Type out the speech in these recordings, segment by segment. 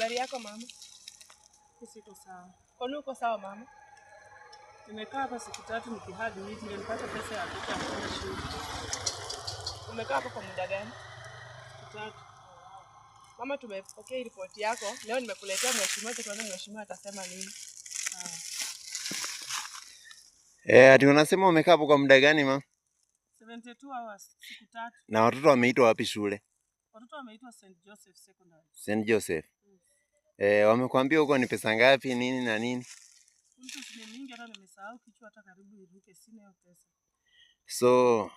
Habari yako mama? Siko sawa. Kwani uko sawa mama? Nimekaa hapa siku 3 nikihadi wiki nilipata pesa ya kutoka kwenda shule. Umekaa hapa kwa muda gani? Siku 3. Mama, tumepokea ripoti yako. Leo nimekuletea mheshimiwa, tuone mheshimiwa atasema nini. Ati unasema umekaa hapo kwa muda gani ma? 72 hours, siku 3. Na watoto wameitwa wapi shule? Watoto wameitwa St. Joseph Secondary. St. Joseph. Wamekwambia huko ni pesa ngapi nini na nini? Mtu ni mingi hata nimesahau kichwa hata karibu iruke, sina hiyo pesa. So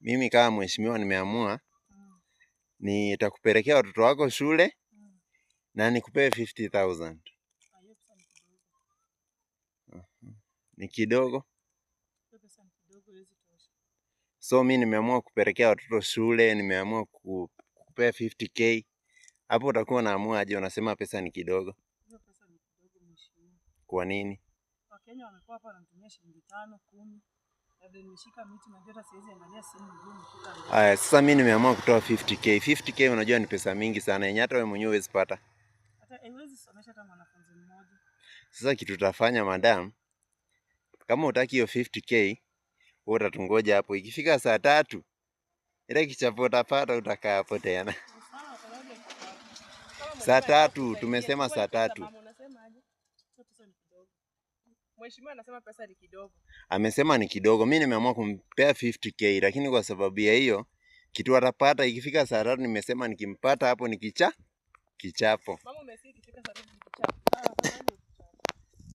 mimi kama mheshimiwa nimeamua nitakupelekea watoto wako shule na nikupee 50,000. Ni kidogo? So mimi nimeamua kupelekea watoto shule, nimeamua kupea 50k. Hapo utakuwa unaamua aje, unasema pesa ni kidogo? Hiyo pesa ni kidogo mheshimiwa. Kwa nini? Wakenya wamekuwa hapa wanatumia shilingi 5, 10. Labda nimeshika miti na hata siwezi angalia simu ngumu kutoka. Haya, sasa mimi nimeamua kutoa 50k. 50k unajua ni pesa mingi sana, yenye hata wewe mwenyewe huwezi pata. Hata haiwezi somesha hata mwanafunzi mmoja. Sasa kitu tutafanya madam, kama utaki hiyo 50k, wewe utatungoja hapo. Ikifika saa 3, ile kichapo utapata utakaa hapo tena. Saa 3, tumesema saa 3. Mheshimiwa anasema pesa ni kidogo. Amesema ni kidogo. Mimi nimeamua kumpea 50k, lakini kwa sababu ya hiyo kitu atapata ikifika saa 3, nimesema nikimpata hapo ni kichapo. Mama, umesikia ikifika saa 3 ni kichapo.